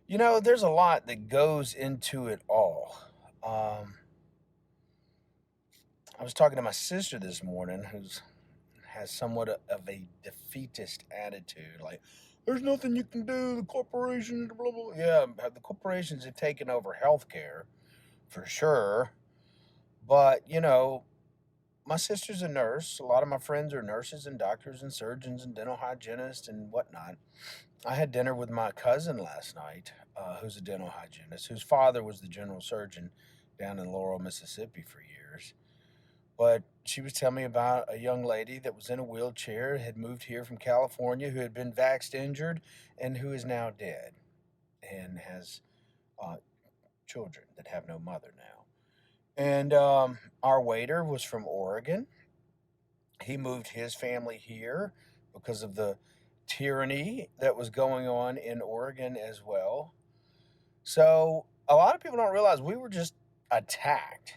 There's a lot that goes into it all. Um, I was talking to my sister this morning, who's has somewhat of a defeatist attitude. Like, there's nothing you can do. The corporations, blah blah. Yeah, the corporations have taken over healthcare for sure. But my sister's a nurse. A lot of my friends are nurses and doctors and surgeons and dental hygienists and whatnot. I had dinner with my cousin last night, who's a dental hygienist, whose father was the general surgeon down in Laurel, Mississippi for years. But she was telling me about a young lady that was in a wheelchair, had moved here from California, who had been vaxxed injured, and who is now dead and has uh, children that have no mother now. And our waiter was from Oregon. He moved his family here because of the tyranny that was going on in Oregon as well. So a lot of people don't realize we were just attacked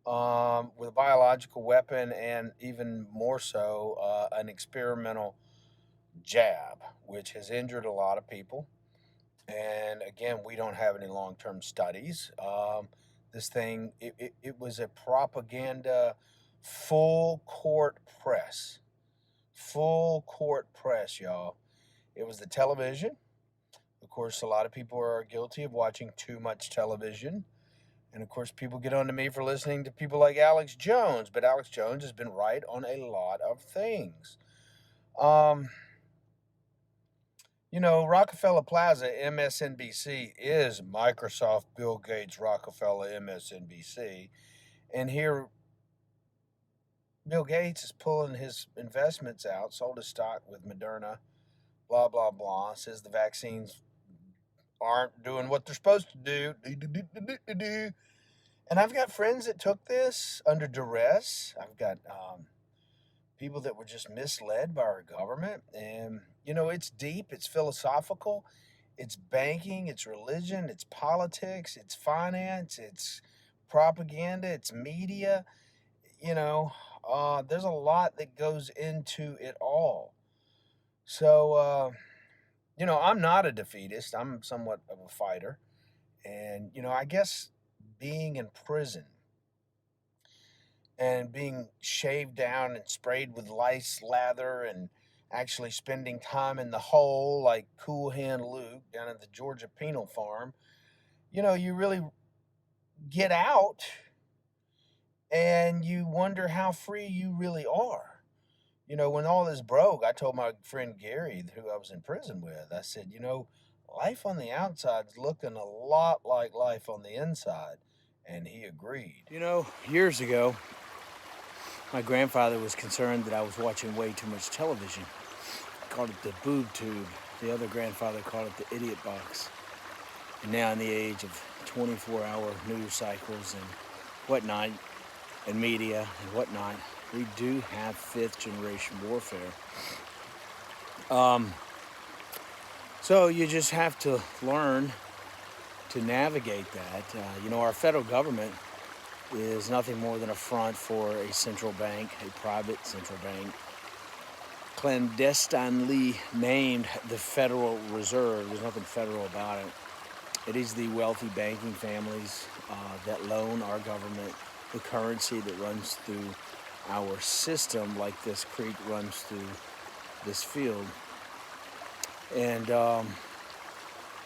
with a biological weapon and even more so an experimental jab, which has injured a lot of people. And again, we don't have any long term studies. This thing, it was a propaganda full court press. Full court press, y'all. It was the television. Of course, a lot of people are guilty of watching too much television. And of course, people get on to me for listening to people like Alex Jones, but Alex Jones has been right on a lot of things. Um, Rockefeller Plaza, MSNBC, is Microsoft, Bill Gates, Rockefeller, MSNBC. And here, Bill Gates is pulling his investments out, sold his stock with Moderna, blah, blah, blah, says the vaccines aren't doing what they're supposed to do. And I've got friends that took this under duress. I've got people that were just misled by our government. And, it's deep, it's philosophical, it's banking, it's religion, it's politics, it's finance, it's propaganda, it's media. There's a lot that goes into it all. So, I'm not a defeatist, I'm somewhat of a fighter. And, I guess being in prison and being shaved down and sprayed with lice lather and actually spending time in the hole like Cool Hand Luke down at the Georgia Penal Farm, you really get out and you wonder how free you really are. When all this broke, I told my friend Gary, who I was in prison with, I said, life on the outside's looking a lot like life on the inside. And he agreed. Years ago, my grandfather was concerned that I was watching way too much television. He called it the boob tube. The other grandfather called it the idiot box. And now, in the age of 24-hour news cycles and whatnot, and media and whatnot, we do have fifth generation warfare. So you just have to learn to navigate that. Our federal government is nothing more than a front for a central bank, a private central bank, clandestinely named the Federal Reserve. There's nothing federal about it. It is the wealthy banking families that loan our government the currency that runs through our system, like this creek runs through this field. And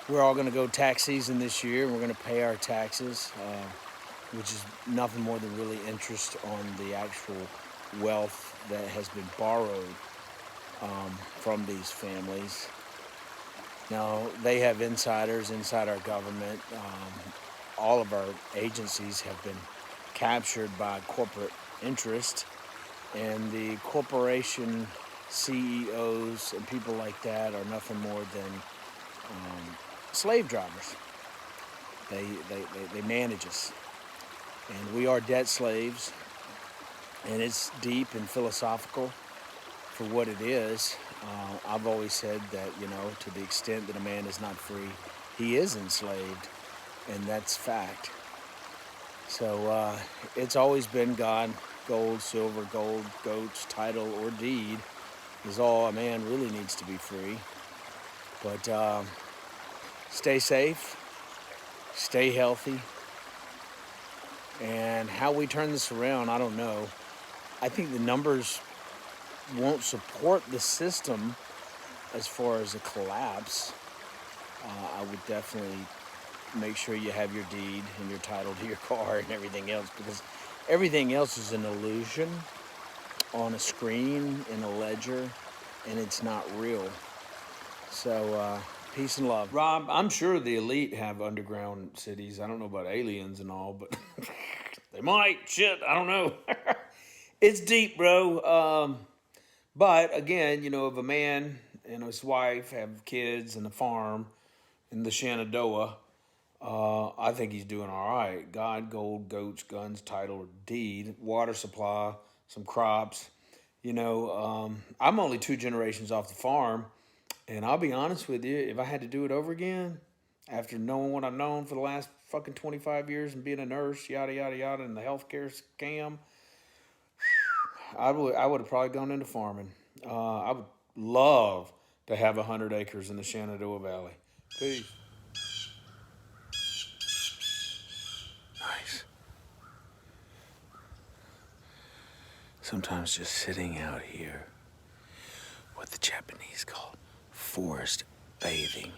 we're all going to go tax season this year, and we're going to pay our taxes, which is nothing more than really interest on the actual wealth that has been borrowed from these families. Now, they have insiders inside our government. All of our agencies have been captured by corporate interest, and the corporation CEOs and people like that are nothing more than slave drivers. They manage us, and we are debt slaves, and it's deep and philosophical for what it is. I've always said that, to the extent that a man is not free, he is enslaved, and that's fact. So it's always been God, gold, silver, gold, goats, title, or deed is all a man really needs to be free. But stay safe, stay healthy, and how we turn this around, I don't know. I think the numbers won't support the system as far as a collapse. I would definitely make sure you have your deed and your title to your car and everything else, because everything else is an illusion on a screen in a ledger, and it's not real. So peace and love. Rob, I'm sure the elite have underground cities. I don't know about aliens and all, but they might. Shit, I don't know. It's deep, bro. But again, if a man and his wife have kids and a farm in the Shenandoah, I think he's doing all right. God, gold, goats, guns, title, deed, water supply, some crops. I'm only 2 generations off the farm, and I'll be honest with you, if I had to do it over again, after knowing what I've known for the last fucking 25 years and being a nurse, yada yada yada, and the healthcare scam, I would have probably gone into farming. I would love to have 100 acres in the Shenandoah Valley. Peace. Nice. Sometimes just sitting out here, what the Japanese call forest bathing.